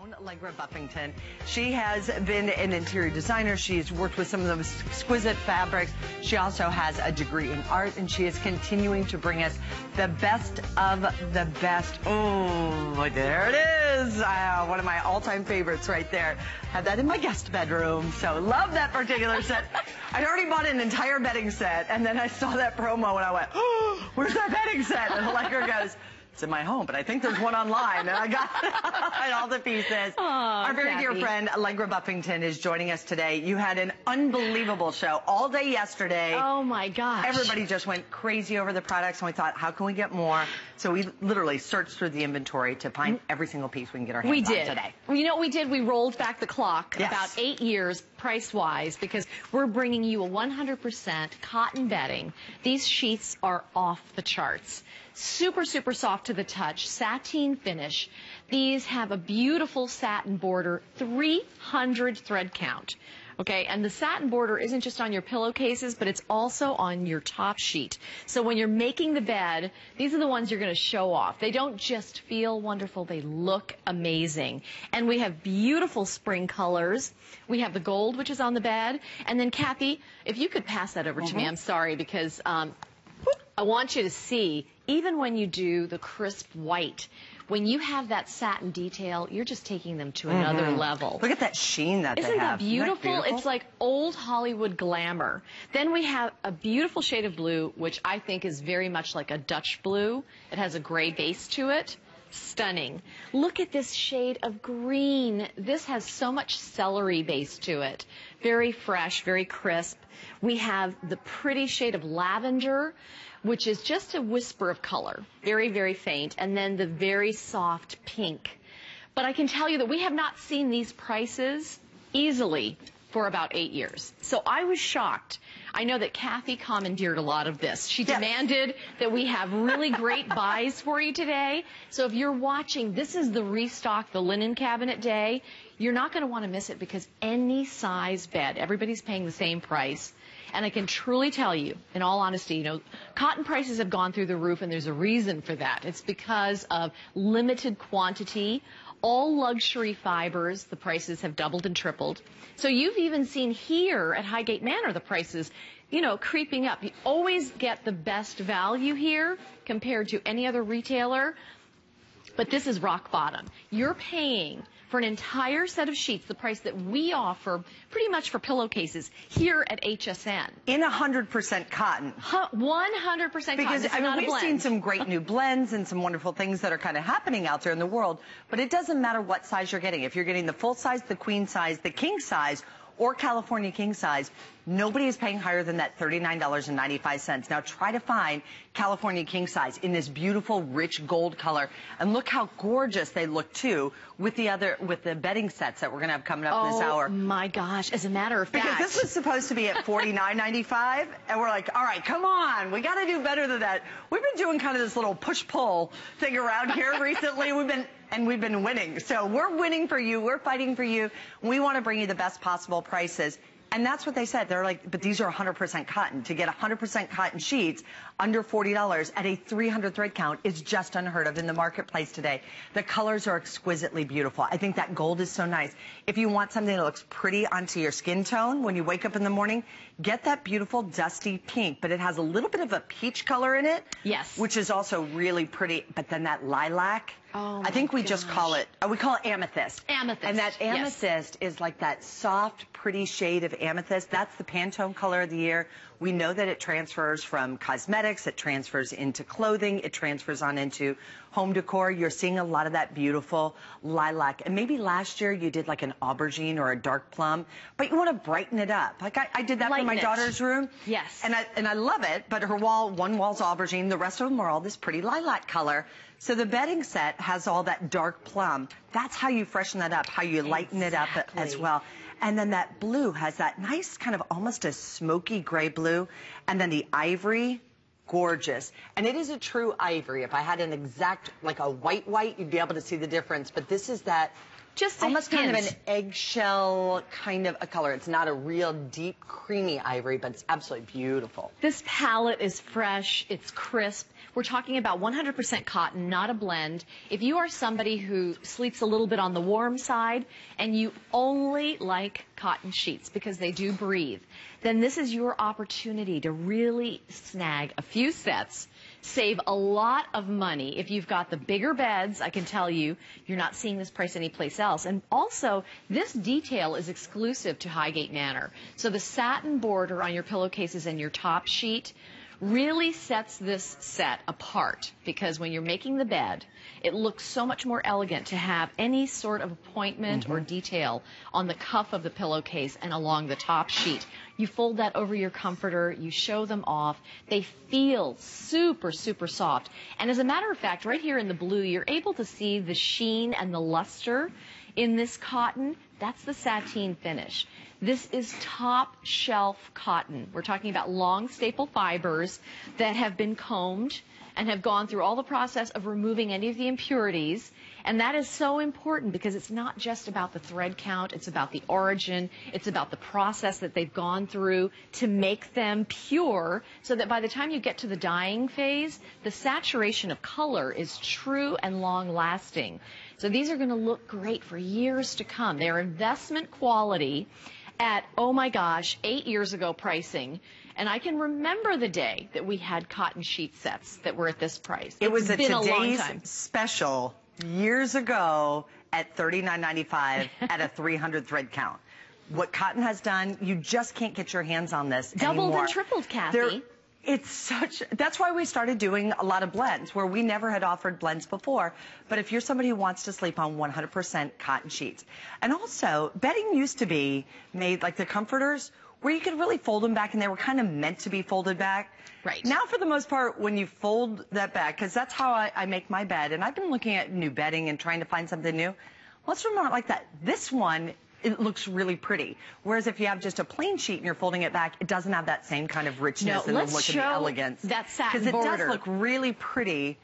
Allegra Buffington. She has been an interior designer. She's worked with some of the most exquisite fabrics. She also has a degree in art, and she is continuing to bring us the best of the best. Oh, there it is. One of my all-time favorites right there. Have that in my guest bedroom, so love that particular set. I'd already bought an entire bedding set, and then I saw that promo, and I went, oh, where's that bedding set? And Allegra goes, it's in my home, but I think there's one online, and I got and all the pieces. Our very dear friend, Allegra Buffington, is joining us today. You had an unbelievable show all day yesterday. Oh, my gosh. Everybody just went crazy over the products, and we thought, how can we get more? So we literally searched through the inventory to find every single piece we can get our hands on today. You know what we did? We rolled back the clock about 8 years price-wise, because we're bringing you a 100% cotton bedding. These sheets are off the charts. Super, super soft to the touch, sateen finish. These have a beautiful satin border, 300 thread count. Okay, and the satin border isn't just on your pillowcases, but it's also on your top sheet. So when you're making the bed, these are the ones you're going to show off. They don't just feel wonderful, they look amazing. And we have beautiful spring colors. We have the gold, which is on the bed. And then, Kathy, if you could pass that over to me, I'm sorry, because I want you to see, even when you do the crisp white, when you have that satin detail, you're just taking them to another level. Look at that sheen that they have. Isn't that beautiful? It's like old Hollywood glamour. Then we have a beautiful shade of blue, which I think is very much like a Dutch blue. It has a gray base to it. Stunning. Look at this shade of green. This has so much celery base to it. Very fresh, very crisp. We have the pretty shade of lavender, which is just a whisper of color. Very, very faint. And then the very soft pink. But I can tell you that we have not seen these prices easily for about 8 years. So I was shocked. I know that Kathy commandeered a lot of this. She demanded that we have really great buys for you today. So if you're watching, this is the restock, the linen cabinet day. You're not going to want to miss it, because any size bed, everybody's paying the same price. And I can truly tell you, in all honesty, you know, cotton prices have gone through the roof, and there's a reason for that. It's because of limited quantity. All luxury fibers, the prices have doubled and tripled. So you've even seen here at Highgate Manor the prices, you know, creeping up. You always get the best value here compared to any other retailer. But this is rock bottom. You're paying for an entire set of sheets the price that we offer pretty much for pillowcases here at HSN. In 100% cotton. 100% cotton. Because I mean, we've seen some great new blends and some wonderful things that are kind of happening out there in the world, but it doesn't matter what size you're getting. If you're getting the full size, the queen size, the king size, or California king size, nobody is paying higher than that $39.95. Now try to find California king size in this beautiful rich gold color, and look how gorgeous they look too with the bedding sets that we're going to have coming up this hour. Oh my gosh, as a matter of fact. Because this was supposed to be at $49.95, and we're like, all right, come on, we got to do better than that. We've been doing kind of this little push-pull thing around here recently. We've been winning. So we're winning for you. We're fighting for you. We want to bring you the best possible prices. And that's what they said. They're like, but these are 100% cotton. To get 100% cotton sheets under $40 at a 300 thread count is just unheard of in the marketplace today. The colors are exquisitely beautiful. I think that gold is so nice. If you want something that looks pretty onto your skin tone when you wake up in the morning, get that beautiful dusty pink, but it has a little bit of a peach color in it. Yes. Which is also really pretty. But then that lilac, oh, I think we just call it, we call it amethyst. Amethyst. And that amethyst is like that soft, pretty shade of amethyst. That's the Pantone color of the year. We know that it transfers from cosmetics, it transfers into clothing, it transfers on into home decor. You're seeing a lot of that beautiful lilac. And maybe last year you did like an aubergine or a dark plum, but you want to brighten it up. Like I did that for my daughter's room. Yes. And I love it, but her one wall's aubergine, the rest of them are all this pretty lilac color. So the bedding set has all that dark plum. That's how you freshen that up, how you lighten it up as well. And then that blue has that nice kind of almost a smoky gray blue. And then the ivory, gorgeous. And it is a true ivory. If I had an exact, like a white, you'd be able to see the difference. But this is that just almost kind of an eggshell kind of a color. It's not a real deep, creamy ivory, but it's absolutely beautiful. This palette is fresh, it's crisp. We're talking about 100% cotton, not a blend. If you are somebody who sleeps a little bit on the warm side and you only like cotton sheets because they do breathe, then this is your opportunity to really snag a few sets, save a lot of money. If you've got the bigger beds, I can tell you, you're not seeing this price anyplace else. And also, this detail is exclusive to Highgate Manor. So the satin border on your pillowcases and your top sheet really sets this set apart, because when you're making the bed, it looks so much more elegant to have any sort of appointment or detail on the cuff of the pillowcase and along the top sheet. You fold that over your comforter, you show them off. They feel super, super soft. And as a matter of fact, right here in the blue, you're able to see the sheen and the luster in this cotton. That's the sateen finish. This is top shelf cotton. We're talking about long staple fibers that have been combed and have gone through all the process of removing any of the impurities. And that is so important, because it's not just about the thread count, it's about the origin, it's about the process that they've gone through to make them pure, so that by the time you get to the dyeing phase, the saturation of color is true and long lasting. So these are going to look great for years to come. They're investment quality at, oh my gosh, 8 years ago pricing. And I can remember the day that we had cotton sheet sets that were at this price. It was been a today's long time. special years ago at $39.95 at a 300 thread count. What cotton has done, you just can't get your hands on this Doubled anymore. and tripled, Kathy. That's why we started doing a lot of blends, where we never had offered blends before. But if you're somebody who wants to sleep on 100% cotton sheets, and also bedding used to be made like the comforters, where you could really fold them back, and they were kind of meant to be folded back. Right. Now, for the most part, when you fold that back, because that's how I make my bed, and I've been looking at new bedding and trying to find something new. Let's remember, like that. This one, it looks really pretty. Whereas if you have just a plain sheet and you're folding it back, it doesn't have that same kind of richness and the look and the elegance. That satin border. Because it does look really pretty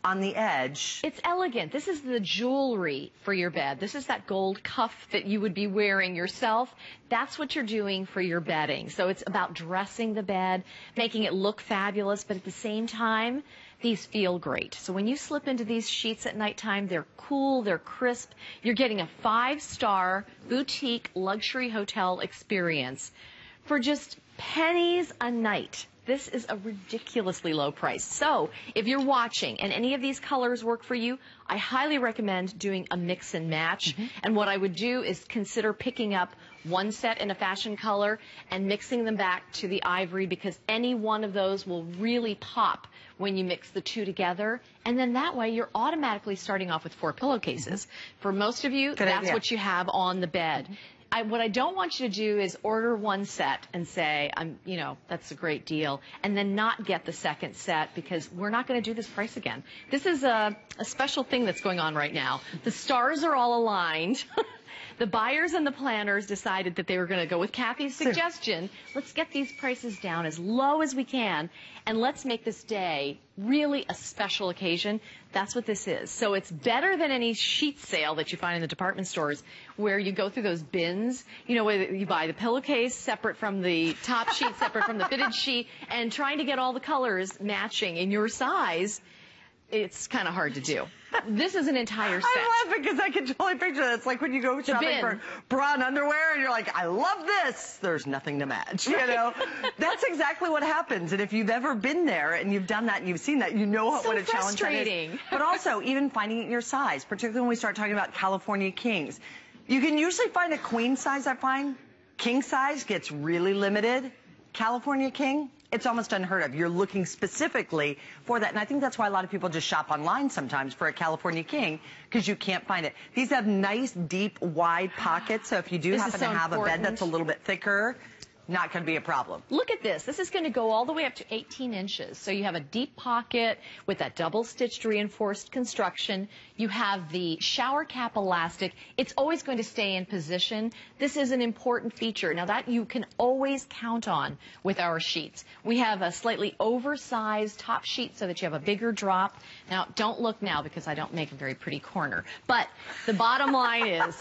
on the edge. It's elegant. This is the jewelry for your bed. This is that gold cuff that you would be wearing yourself. That's what you're doing for your bedding. So it's about dressing the bed, making it look fabulous, but at the same time, these feel great. So when you slip into these sheets at nighttime, they're cool, they're crisp. You're getting a 5-star boutique luxury hotel experience for just pennies a night. This is a ridiculously low price. So if you're watching and any of these colors work for you, I highly recommend doing a mix and match. And what I would do is consider picking up one set in a fashion color and mixing them back to the ivory, because any one of those will really pop when you mix the two together. And then that way you're automatically starting off with 4 pillowcases. For most of you, that's what you have on the bed. What I don't want you to do is order one set and say, that's a great deal, and then not get the second set, because we're not going to do this price again. This is a special thing that's going on right now. The stars are all aligned. The buyers and the planners decided that they were going to go with Kathy's suggestion. Let's get these prices down as low as we can, and let's make this day really a special occasion. That's what this is. So it's better than any sheet sale that you find in the department stores, where you go through those bins, where you buy the pillowcase separate from the top sheet, separate from the fitted sheet, and trying to get all the colors matching in your size. It's kind of hard to do. This is an entire set. I laugh because I can totally picture that. It's like when you go shopping for bra and underwear and you're like, I love this. There's nothing to match, That's exactly what happens. And if you've ever been there and you've done that and you've seen that, you know what a challenge that is. But also, even finding it in your size, particularly when we start talking about California kings. You can usually find a queen size, I find. King size gets really limited. California king, it's almost unheard of. You're looking specifically for that. And I think that's why a lot of people just shop online sometimes for a California king, because you can't find it. These have nice, deep, wide pockets. So if you do happen to have a bed that's a little bit thicker, not going to be a problem. Look at this. This is going to go all the way up to 18 inches. So you have a deep pocket with that double-stitched reinforced construction. You have the shower cap elastic. It's always going to stay in position. This is an important feature. Now, that you can always count on with our sheets. We have a slightly oversized top sheet so that you have a bigger drop. Now, don't look now, because I don't make a very pretty corner. But the bottom line is,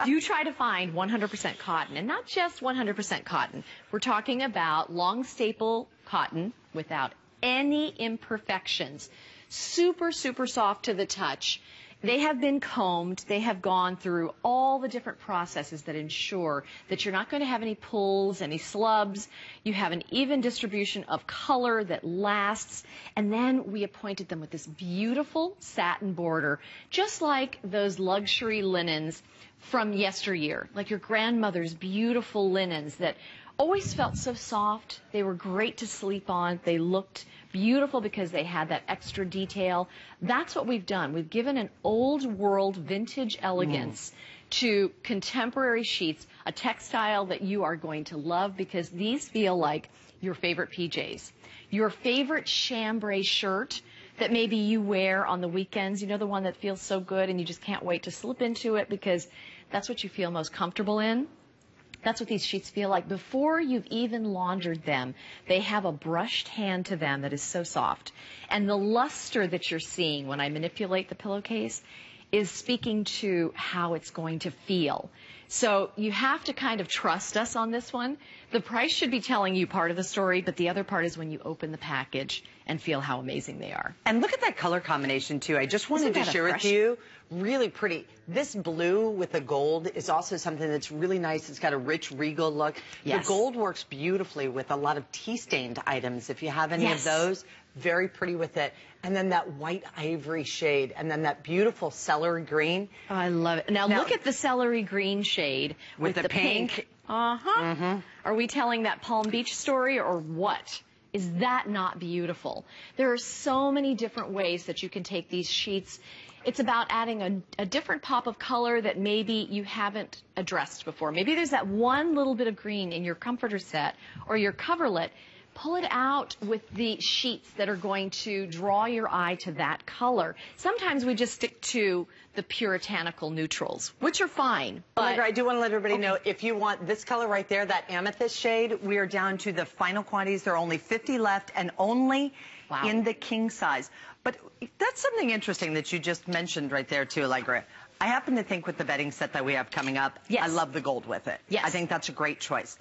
do try to find 100% cotton, and not just 100% cotton. We're talking about long staple cotton without any imperfections. Super, super soft to the touch. They have been combed. They have gone through all the different processes that ensure that you're not going to have any pulls, any slubs. You have an even distribution of color that lasts. And then we appointed them with this beautiful satin border, just like those luxury linens from yesteryear, like your grandmother's beautiful linens that always felt so soft. They were great to sleep on. They looked beautiful because they had that extra detail. That's what we've done. We've given an old world vintage elegance to contemporary sheets, a textile that you are going to love because these feel like your favorite PJs, your favorite chambray shirt that maybe you wear on the weekends. You know, the one that feels so good and you just can't wait to slip into it because that's what you feel most comfortable in. That's what these sheets feel like. Before you've even laundered them, they have a brushed hand to them that is so soft. And the luster that you're seeing when I manipulate the pillowcase is speaking to how it's going to feel. So you have to kind of trust us on this one. The price should be telling you part of the story, but the other part is when you open the package and feel how amazing they are. And look at that color combination, too. I just wanted to share with you. Really pretty. This blue with the gold is also something that's really nice. It's got a rich, regal look. Yes. The gold works beautifully with a lot of tea-stained items. If you have any of those, very pretty with it. And then that white ivory shade, and then that beautiful celery green. Oh, I love it. Now look at the celery green shade with the pink. Are we telling that Palm Beach story or what? Is that not beautiful? There are so many different ways that you can take these sheets. It's about adding a different pop of color that maybe you haven't addressed before. Maybe there's that one little bit of green in your comforter set or your coverlet. Pull it out with the sheets that are going to draw your eye to that color. Sometimes we just stick to the puritanical neutrals, which are fine. But I do want to let everybody know, if you want this color right there, that amethyst shade, we are down to the final quantities. There are only 50 left and only in the king size. But that's something interesting that you just mentioned right there, too, Allegra. I happen to think with the bedding set that we have coming up, I love the gold with it. I think that's a great choice.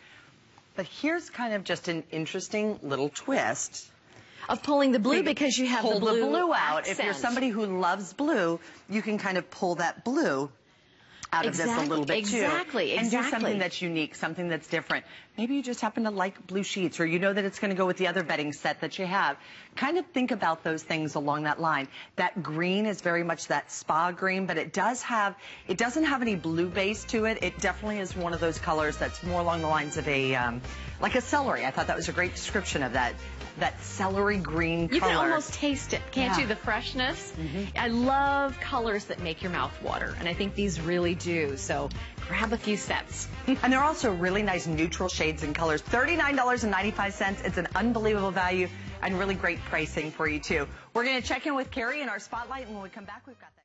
But here's kind of just an interesting little twist. Of pulling the blue because you have the blue out. Accent. If you're somebody who loves blue, you can kind of pull that blue out of this a little bit too. And do something that's unique, something that's different. Maybe you just happen to like blue sheets, or you know that it's going to go with the other bedding set that you have. Kind of think about those things along that line. That green is very much that spa green, but it doesn't have any blue base to it. It definitely is one of those colors that's more along the lines of a, like a celery. I thought that was a great description of that celery green color. You can almost taste it, can't you? The freshness. I love colors that make your mouth water, and I think these really do. So grab a few sets. And they're also really nice neutral shades and colors. $39.95. It's an unbelievable value and really great pricing for you, too. We're going to check in with Carrie in our spotlight, and when we come back, we've got that.